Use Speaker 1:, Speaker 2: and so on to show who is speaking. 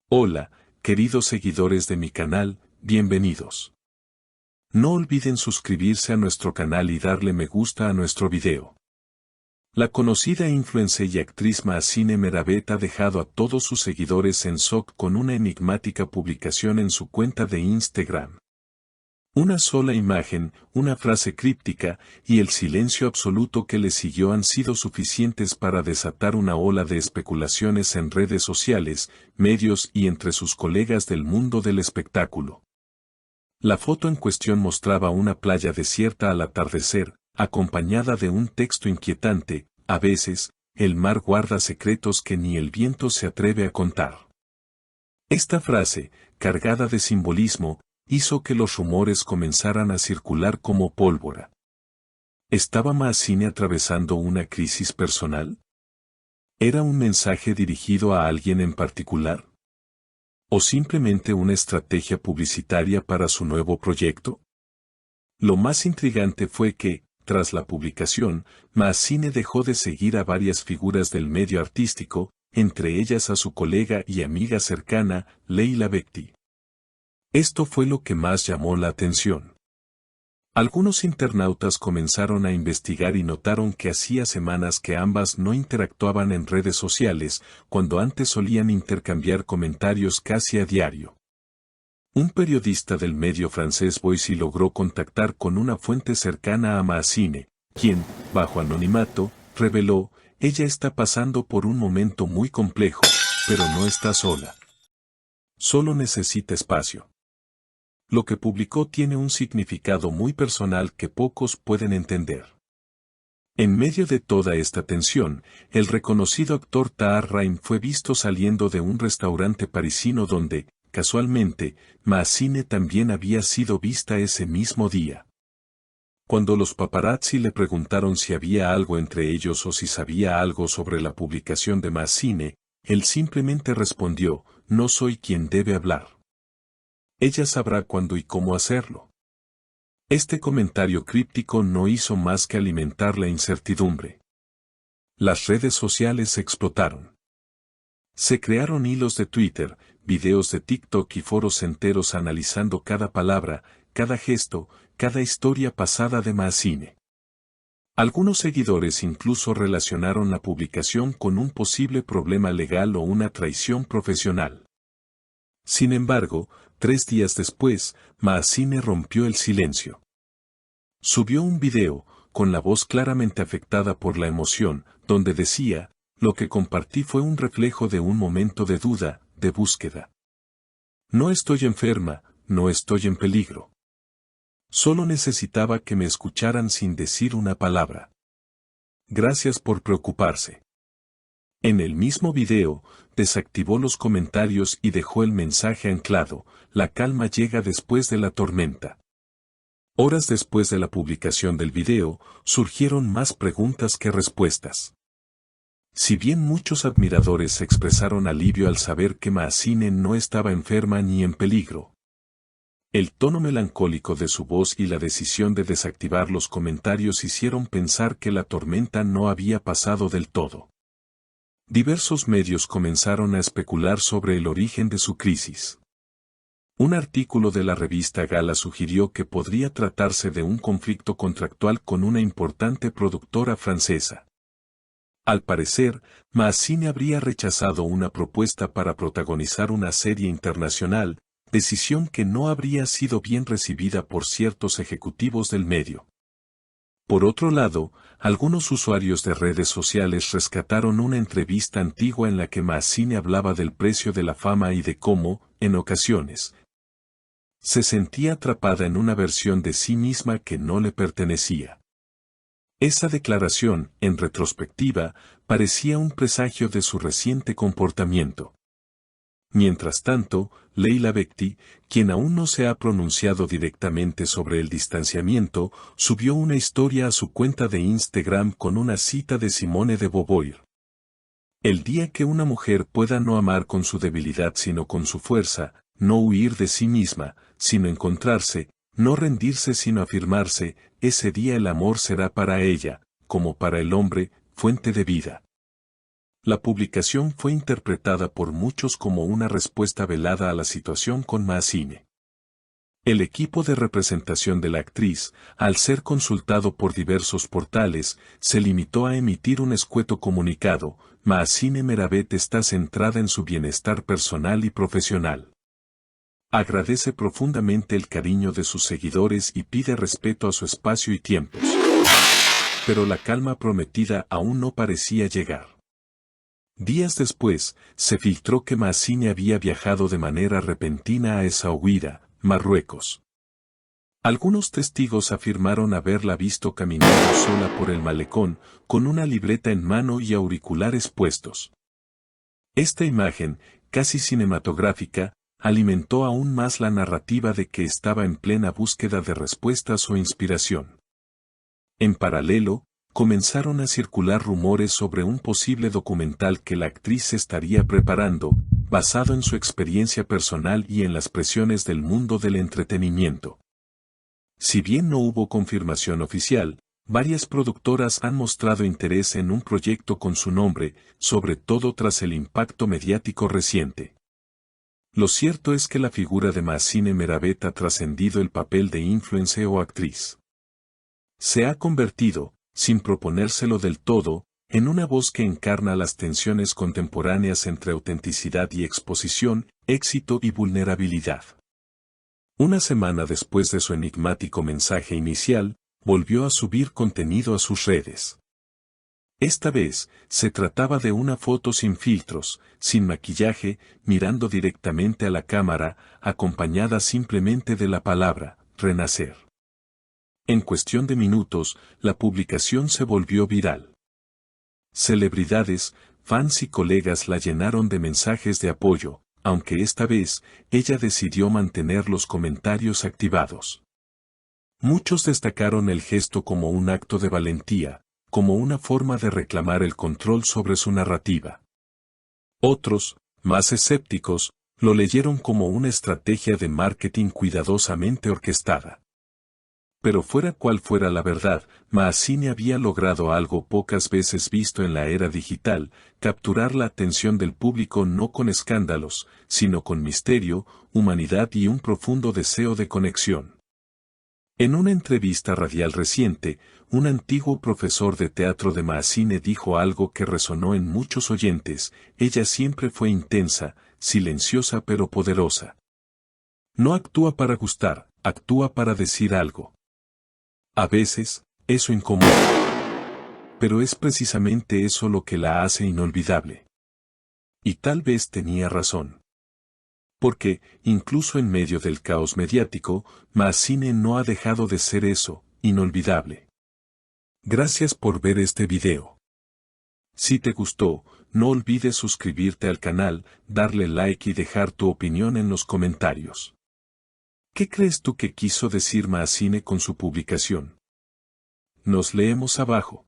Speaker 1: Hola, queridos seguidores de mi canal, bienvenidos. No olviden suscribirse a nuestro canal y darle me gusta a nuestro video. La conocida influencer y actriz Mahsine Meravet ha dejado a todos sus seguidores en shock con una enigmática publicación en su cuenta de Instagram. Una sola imagen, una frase críptica, y el silencio absoluto que le siguió han sido suficientes para desatar una ola de especulaciones en redes sociales, medios y entre sus colegas del mundo del espectáculo. La foto en cuestión mostraba una playa desierta al atardecer, acompañada de un texto inquietante: a veces, el mar guarda secretos que ni el viento se atreve a contar. Esta frase, cargada de simbolismo, hizo que los rumores comenzaran a circular como pólvora. ¿Estaba Mahsine atravesando una crisis personal? ¿Era un mensaje dirigido a alguien en particular? ¿O simplemente una estrategia publicitaria para su nuevo proyecto? Lo más intrigante fue que, tras la publicación, Mahsine dejó de seguir a varias figuras del medio artístico, entre ellas a su colega y amiga cercana, Leila Bekti. Esto fue lo que más llamó la atención. Algunos internautas comenzaron a investigar y notaron que hacía semanas que ambas no interactuaban en redes sociales, cuando antes solían intercambiar comentarios casi a diario. Un periodista del medio francés Voici logró contactar con una fuente cercana a Mahsine, quien, bajo anonimato, reveló: ella está pasando por un momento muy complejo, pero no está sola. Solo necesita espacio. Lo que publicó tiene un significado muy personal que pocos pueden entender. En medio de toda esta tensión, el reconocido actor Tahar Rahim fue visto saliendo de un restaurante parisino donde, casualmente, Mahsine también había sido vista ese mismo día. Cuando los paparazzi le preguntaron si había algo entre ellos o si sabía algo sobre la publicación de Mahsine, él simplemente respondió: no soy quien debe hablar. Ella sabrá cuándo y cómo hacerlo. Este comentario críptico no hizo más que alimentar la incertidumbre. Las redes sociales explotaron. Se crearon hilos de Twitter, videos de TikTok y foros enteros analizando cada palabra, cada gesto, cada historia pasada de Mahsine. Algunos seguidores incluso relacionaron la publicación con un posible problema legal o una traición profesional. Sin embargo, 3 días después, Mahsine rompió el silencio. Subió un video, con la voz claramente afectada por la emoción, donde decía: lo que compartí fue un reflejo de un momento de duda, de búsqueda. No estoy enferma, no estoy en peligro. Solo necesitaba que me escucharan sin decir una palabra. Gracias por preocuparse. En el mismo video, desactivó los comentarios y dejó el mensaje anclado: la calma llega después de la tormenta. Horas después de la publicación del video, surgieron más preguntas que respuestas. Si bien muchos admiradores expresaron alivio al saber que Mahsine no estaba enferma ni en peligro, el tono melancólico de su voz y la decisión de desactivar los comentarios hicieron pensar que la tormenta no había pasado del todo. Diversos medios comenzaron a especular sobre el origen de su crisis. Un artículo de la revista Gala sugirió que podría tratarse de un conflicto contractual con una importante productora francesa. Al parecer, Mahsine habría rechazado una propuesta para protagonizar una serie internacional, decisión que no habría sido bien recibida por ciertos ejecutivos del medio. Por otro lado, algunos usuarios de redes sociales rescataron una entrevista antigua en la que Mahsine hablaba del precio de la fama y de cómo, en ocasiones, se sentía atrapada en una versión de sí misma que no le pertenecía. Esa declaración, en retrospectiva, parecía un presagio de su reciente comportamiento. Mientras tanto, Leila Bekti, quien aún no se ha pronunciado directamente sobre el distanciamiento, subió una historia a su cuenta de Instagram con una cita de Simone de Beauvoir. El día que una mujer pueda no amar con su debilidad sino con su fuerza, no huir de sí misma, sino encontrarse, no rendirse sino afirmarse, ese día el amor será para ella, como para el hombre, fuente de vida. La publicación fue interpretada por muchos como una respuesta velada a la situación con Maazine. El equipo de representación de la actriz, al ser consultado por diversos portales, se limitó a emitir un escueto comunicado: Maazine Meravet está centrada en su bienestar personal y profesional. Agradece profundamente el cariño de sus seguidores y pide respeto a su espacio y tiempos. Pero la calma prometida aún no parecía llegar. Días después, se filtró que Maazine había viajado de manera repentina a Essaouira, Marruecos. Algunos testigos afirmaron haberla visto caminando sola por el malecón, con una libreta en mano y auriculares puestos. Esta imagen, casi cinematográfica, alimentó aún más la narrativa de que estaba en plena búsqueda de respuestas o inspiración. En paralelo, comenzaron a circular rumores sobre un posible documental que la actriz estaría preparando, basado en su experiencia personal y en las presiones del mundo del entretenimiento. Si bien no hubo confirmación oficial, varias productoras han mostrado interés en un proyecto con su nombre, sobre todo tras el impacto mediático reciente. Lo cierto es que la figura de Maazine Meravet ha trascendido el papel de influencer o actriz. Se ha convertido, sin proponérselo del todo, en una voz que encarna las tensiones contemporáneas entre autenticidad y exposición, éxito y vulnerabilidad. Una semana después de su enigmático mensaje inicial, volvió a subir contenido a sus redes. Esta vez, se trataba de una foto sin filtros, sin maquillaje, mirando directamente a la cámara, acompañada simplemente de la palabra, renacer. En cuestión de minutos, la publicación se volvió viral. Celebridades, fans y colegas la llenaron de mensajes de apoyo, aunque esta vez, ella decidió mantener los comentarios activados. Muchos destacaron el gesto como un acto de valentía, como una forma de reclamar el control sobre su narrativa. Otros, más escépticos, lo leyeron como una estrategia de marketing cuidadosamente orquestada. Pero fuera cual fuera la verdad, Maazine había logrado algo pocas veces visto en la era digital: capturar la atención del público no con escándalos, sino con misterio, humanidad y un profundo deseo de conexión. En una entrevista radial reciente, un antiguo profesor de teatro de Maazine dijo algo que resonó en muchos oyentes: ella siempre fue intensa, silenciosa pero poderosa. No actúa para gustar, actúa para decir algo. A veces, eso incomoda. Pero es precisamente eso lo que la hace inolvidable. Y tal vez tenía razón. Porque, incluso en medio del caos mediático, Maazine no ha dejado de ser eso, inolvidable. Gracias por ver este video. Si te gustó, no olvides suscribirte al canal, darle like y dejar tu opinión en los comentarios. ¿Qué crees tú que quiso decir Maazine con su publicación? Nos leemos abajo.